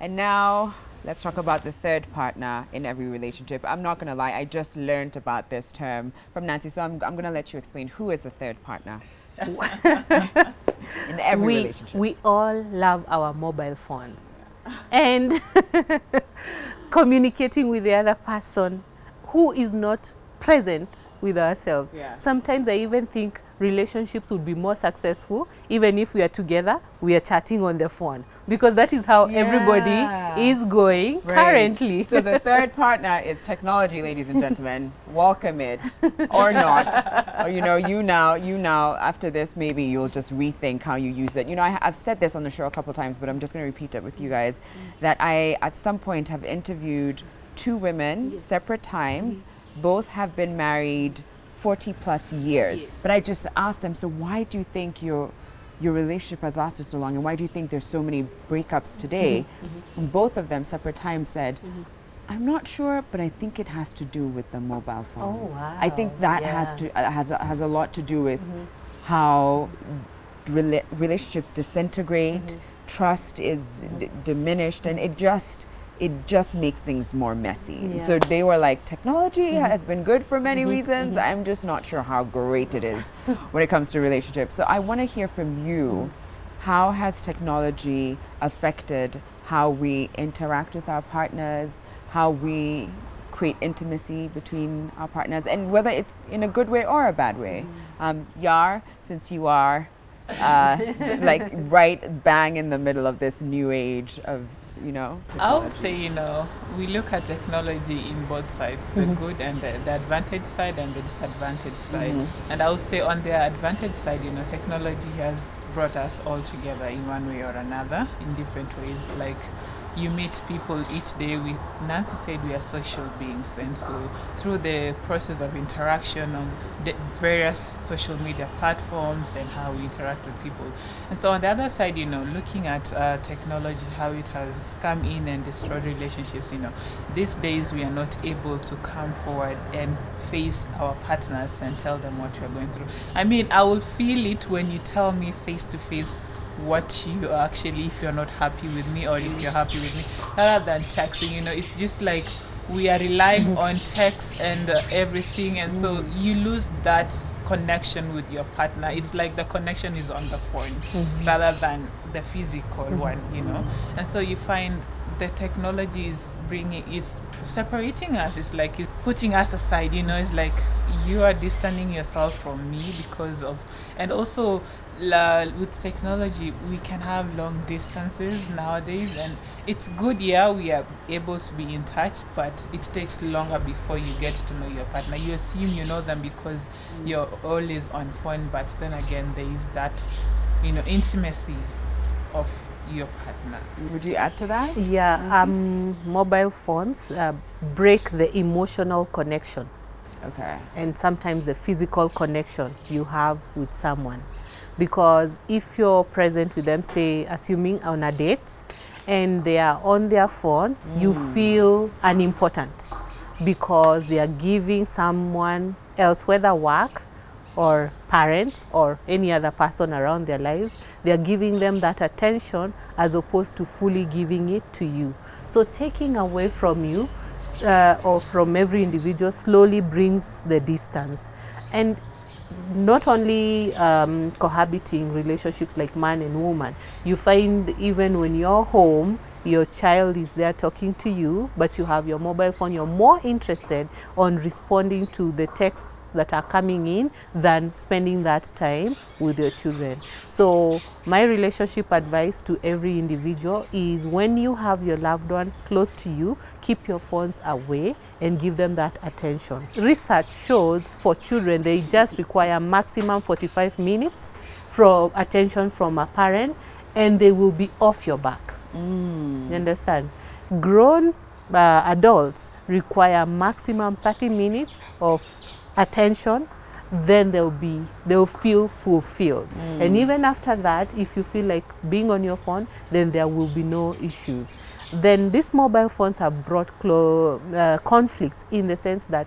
And now let's talk about the third partner in every relationship. I'm not going to lie, I just learned about this term from Nancy, so I'm going to let you explain who is the third partner in every relationship. We all love our mobile phones and communicating with the other person who is not present with ourselves. Yeah. Sometimes I even think relationships would be more successful even if we are together, we are chatting on the phone, because that is how everybody is going currently. So the third partner is technology, ladies and gentlemen. Welcome it or not. Or, you know, after this, maybe you'll just rethink how you use it. You know, I've said this on the show a couple times, but I'm just going to repeat it with you guys, that I, at some point, have interviewed two women, separate times. Both have been married 40 plus years. But I just asked them, so why do you think your relationship has lasted so long, and why do you think there's so many breakups today? And both of them, separate times, said, I'm not sure, but I think it has to do with the mobile phone. Oh, wow. I think that has a lot to do with how relationships disintegrate, trust is diminished, and it just makes things more messy. So they were like, technology has been good for many reasons. I'm just not sure how great it is when it comes to relationships. So I want to hear from you, how has technology affected how we interact with our partners, how we create intimacy between our partners, and whether it's in a good way or a bad way? Yar, since you are like right bang in the middle of this new age of, you know, I would say, you know, we look at technology in both sides, the good and the advantage side and the disadvantage side. And I would say on the advantage side, you know, technology has brought us all together in one way or another in different ways. Like, you meet people each day. Nancy said we are social beings, and so through the process of interaction on the various social media platforms and how we interact with people. And so on the other side, you know, looking at technology, how it has come in and destroyed relationships, you know, these days we are not able to come forward and face our partners and tell them what we're going through. I mean, I will feel it when you tell me face to face what you actually, if you're not happy with me or if you're happy with me, rather than texting. You know, it's just like we are relying on text and everything, and so you lose that connection with your partner. It's like the connection is on the phone rather than the physical one, you know. And so you find the technology is separating us. It's like it's putting us aside, you know. It's like you are distancing yourself from me because of, and also with technology we can have long distances nowadays, and it's good, we are able to be in touch, but it takes longer before you get to know your partner. You assume you know them because you're always on phone, but then again there is that, you know, intimacy of your partner. Would you add to that? Yeah, mobile phones break the emotional connection. Okay. And sometimes the physical connection you have with someone. Because if you're present with them, say, assuming on a date, and they are on their phone, you feel unimportant because they are giving someone else, whether work or parents or any other person around their lives, they are giving them that attention as opposed to fully giving it to you. So taking away from you or from every individual slowly brings the distance. And not only cohabiting relationships like man and woman, you find even when you're home, your child is there talking to you, but you have your mobile phone, you're more interested on responding to the texts that are coming in than spending that time with your children. So my relationship advice to every individual is, when you have your loved one close to you, keep your phones away and give them that attention. Research shows for children they just require maximum 45 minutes from attention from a parent, and they will be off your back. You understand? Grown adults require maximum 30 minutes of attention, then they'll feel fulfilled. And even after that, if you feel like being on your phone, then there will be no issues. then these mobile phones have brought conflicts in the sense that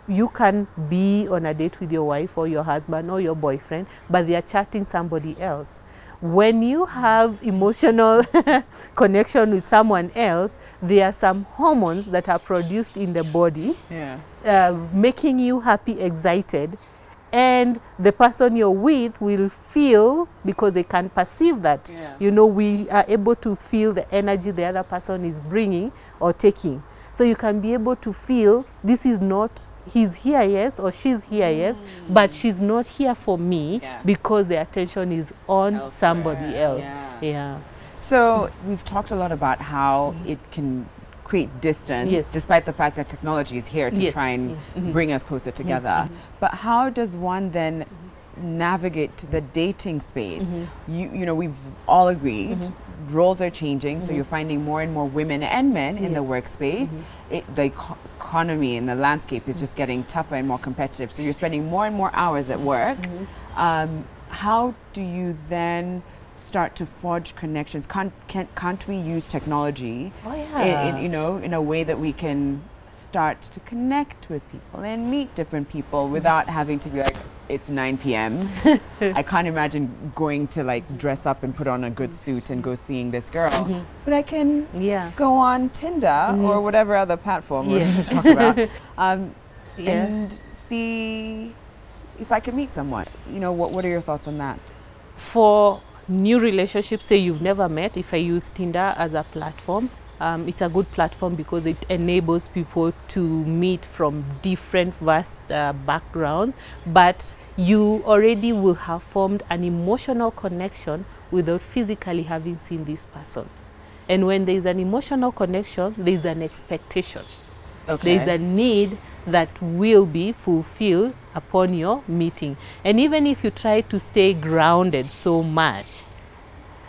you can be on a date with your wife or your husband or your boyfriend, but they are chatting somebody else. When you have emotional connection with someone else, there are some hormones that are produced in the body, making you happy, excited, and the person you're with will feel, because they can perceive that, you know, we are able to feel the energy the other person is bringing or taking. So you can be able to feel, this is not, he's here, yes, or she's here, yes, but she's not here for me because the attention is on elsewhere. Somebody else. So we've talked a lot about how it can create distance, despite the fact that technology is here to try and bring us closer together. But how does one then navigate to the dating space? You know, we've all agreed roles are changing, so you're finding more and more women and men in the workspace. The economy and the landscape is just getting tougher and more competitive, so you're spending more and more hours at work. How do you then start to forge connections? Can't we use technology in, you know, in a way that we can start to connect with people and meet different people without having to be like, it's 9 p.m. I can't imagine going to like dress up and put on a good suit and go seeing this girl, but I can go on Tinder or whatever other platform we're going to talk about and see if I can meet someone. You know, what are your thoughts on that? For new relationships, say you've never met, if I use Tinder as a platform, it's a good platform because it enables people to meet from different vast backgrounds, but you already will have formed an emotional connection without physically having seen this person. And when there is an emotional connection, there is an expectation. There is a need that will be fulfilled upon your meeting. And even if you try to stay grounded so much,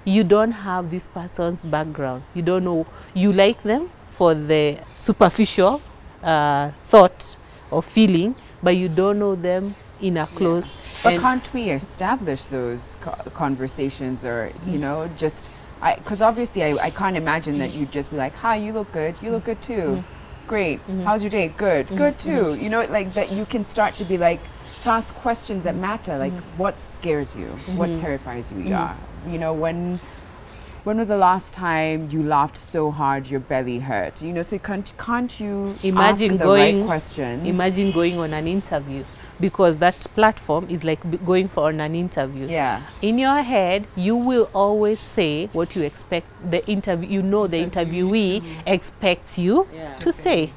you don't have this person's background. You don't know. You like them for the superficial thought or feeling, but you don't know them in a close. But can't we establish those conversations, or you know, just because obviously I can't imagine that you'd just be like, hi, you look good. You look good too. Great. How's your day? Good. Good too. You know, like that you can start to be like, to ask questions that matter, like what scares you, what terrifies you. You know, when was the last time you laughed so hard your belly hurt? You know, so can't you imagine ask the right questions? Imagine going on an interview, because that platform is like going for an interview. In your head, you will always say what you expect the interview. You know, the interviewee expects you to say.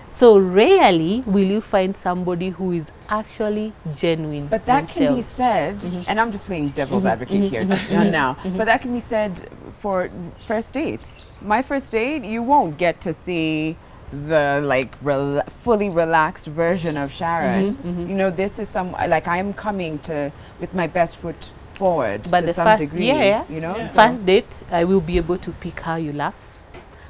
So rarely will you find somebody who is actually genuine. But that can be said, and I'm just playing devil's advocate here now, but that can be said for first dates. My first date, you won't get to see the like fully relaxed version of Sharon. You know, this is like I'm coming to with my best foot forward to some degree. You know, first date, I will be able to pick how you laugh,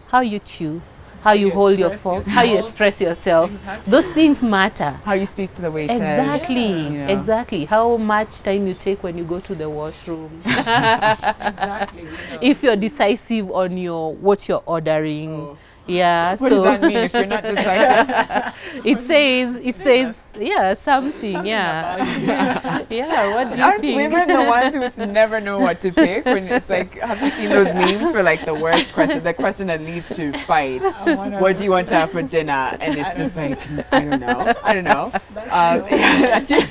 how you chew, how you hold your fork, how you express yourself. Those things matter. How you speak to the waiters. Exactly, you know. exactly. How much time you take when you go to the washroom. Exactly. You know. If you're decisive on what you're ordering. What does that mean if you're not decisive? it says something About you. what do you Aren't think? women the ones who never know what to pick when it's like, have you seen those memes for like the worst question, the question that leads to fights? What do you want to have for dinner? And it's just like, I don't know. That's it.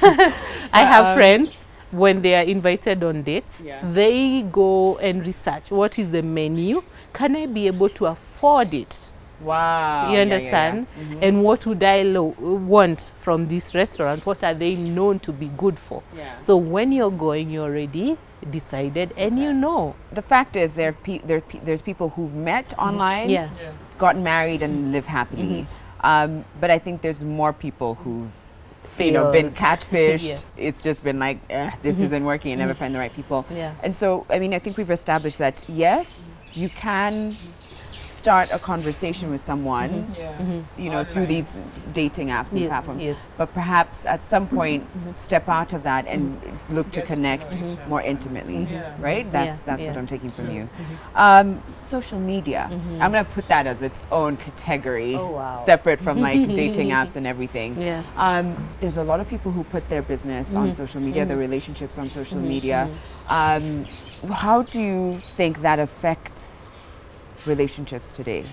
I have friends, when they are invited on dates, they go and research what is the menu. Can I be able to afford it? Wow. You understand? And what would I want from this restaurant? What are they known to be good for? So when you're going, you're already decided and you know. The fact is there's people who've met online, gotten married and live happily. But I think there's more people who've been catfished. It's just been like, this isn't working, and never find the right people. And so, I mean, I think we've established that, yes, you can start a conversation with someone, you know, through these dating apps and platforms, but perhaps at some point step out of that and look to connect more intimately, right? That's what I'm taking from you. Social media, I'm going to put that as its own category, separate from like dating apps and everything. There's a lot of people who put their business on social media, their relationships on social media. How do you think that affects relationships today?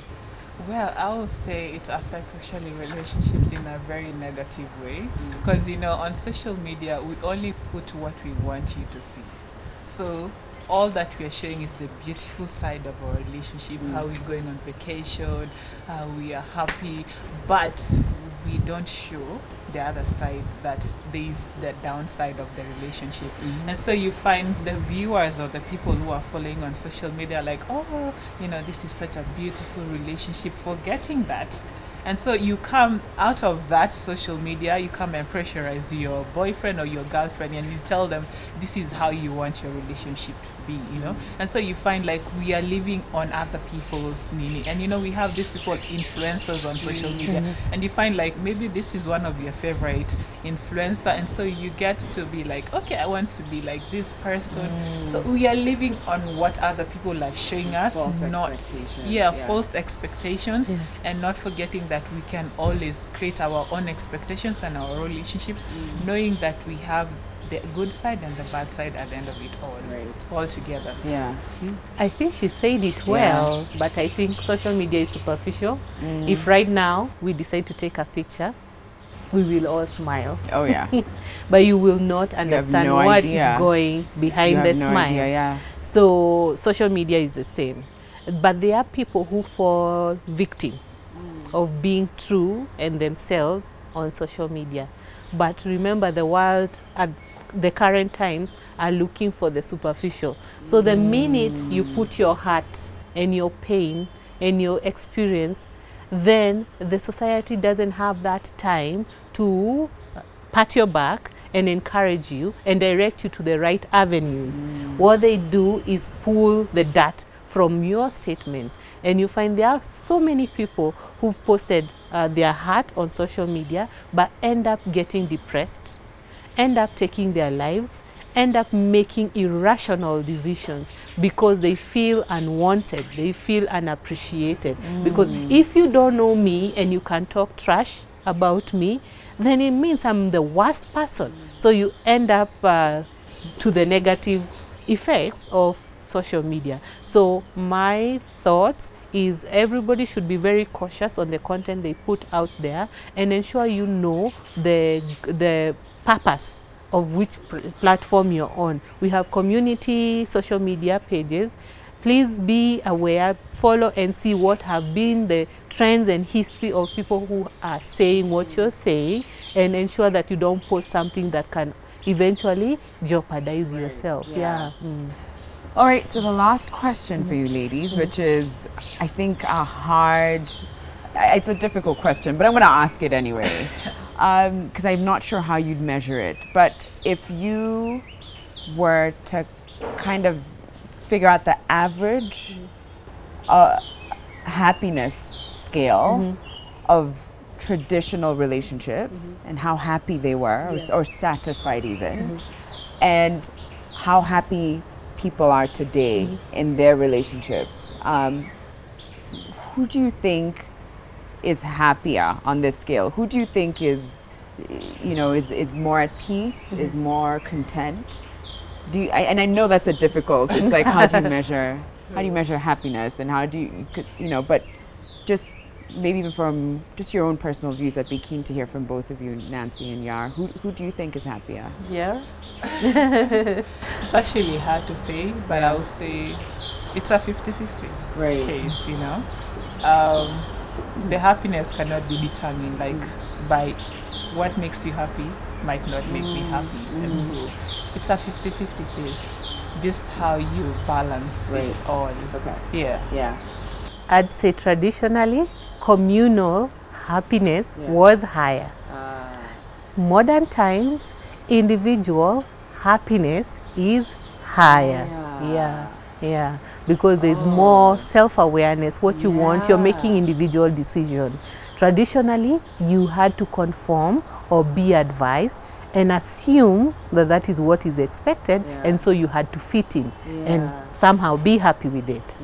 Well, I would say it affects actually relationships in a very negative way, because you know, on social media we only put what we want you to see. So all that we are showing is the beautiful side of our relationship, how we're going on vacation, how we are happy, but we don't show the other side, that there is the downside of the relationship. And so you find the viewers or the people who are following on social media like, oh, you know, this is such a beautiful relationship, forgetting that. And so you come out of that social media, you come and pressurize your boyfriend or your girlfriend, and you tell them this is how you want your relationship to be, you know. And so you find like we are living on other people's meaning. And you know, we have these people, influencers on social media, and you find like maybe this is one of your favorite influencer, and so you get to be like, okay, I want to be like this person. So we are living on what other people are showing us, False not expectations, false expectations, and not forgetting that we can always create our own expectations and our relationships, knowing that we have the good side and the bad side at the end of it all together. I think she said it well, but I think social media is superficial. If right now we decide to take a picture, we will all smile. Oh yeah. But you will not understand what is going behind the smile. So social media is the same. But there are people who fall victim of being true and themselves on social media. But remember, the world at the current times are looking for the superficial. So the minute you put your heart and your pain and your experience, then the society doesn't have that time to pat your back and encourage you and direct you to the right avenues. What they do is pull the dirt from your statements, and you find there are so many people who've posted their heart on social media but end up getting depressed, end up taking their lives, end up making irrational decisions because they feel unwanted, they feel unappreciated. Because if you don't know me and you can talk trash about me, then it means I'm the worst person. So you end up to the negative effects of social media. So my thoughts is everybody should be very cautious on the content they put out there, and ensure you know the purpose of which platform you're on. We have community social media pages. Please be aware, follow and see what have been the trends and history of people who are saying what you're saying, and ensure that you don't post something that can eventually jeopardize yourself. All right, so the last question for you ladies, which is, I think, it's a difficult question, but I'm going to ask it anyway, because I'm not sure how you'd measure it. But if you were to kind of figure out the average happiness scale of traditional relationships and how happy they were, or satisfied even, and how happy people are today in their relationships, who do you think is happier on this scale? Who do you think is more at peace, is more content? And I know that's a difficult, it's like, how do you measure happiness, and how do you, but just maybe even from just your own personal views, I'd be keen to hear from both of you, Nancy and Yar. Who do you think is happier? Yeah. It's actually hard to say, but I would say it's a 50-50 case, you know. The happiness cannot be determined by what makes you happy might not make me happy. And so it's a 50-50 case, just how you balance it all. I'd say traditionally, communal happiness was higher. Modern times, individual happiness is higher. Yeah, because there's more self-awareness, what you want, you're making individual decision. Traditionally, you had to conform or be advised and assume that that is what is expected, and so you had to fit in and somehow be happy with it.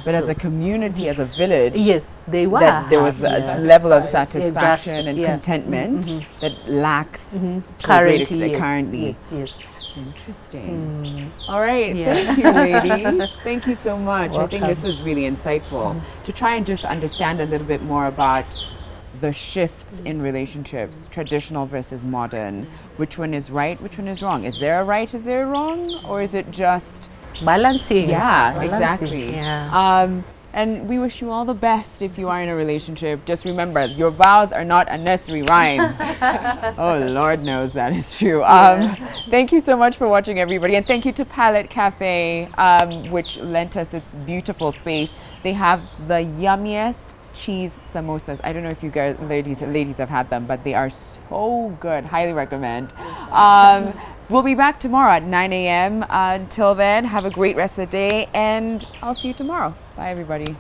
But as a community, as a village, yes, they were. That there was a level of satisfaction and contentment that lacks currently. Yes. That's interesting. All right, thank you, ladies. Thank you so much. Welcome. I think this was really insightful to try and just understand a little bit more about the shifts in relationships, traditional versus modern. Which one is right? Which one is wrong? Is there a right? Is there a wrong? Or is it just balancing? Exactly. And we wish you all the best if you are in a relationship. Just remember, your vows are not a nursery rhyme. Oh, Lord knows that is true. Thank you so much for watching, everybody. And thank you to Palette Cafe, which lent us its beautiful space. They have the yummiest cheese samosas. I don't know if you guys, ladies have had them, but they are so good. Highly recommend. We'll be back tomorrow at 9 a.m. Until then, have a great rest of the day, and I'll see you tomorrow. Bye, everybody.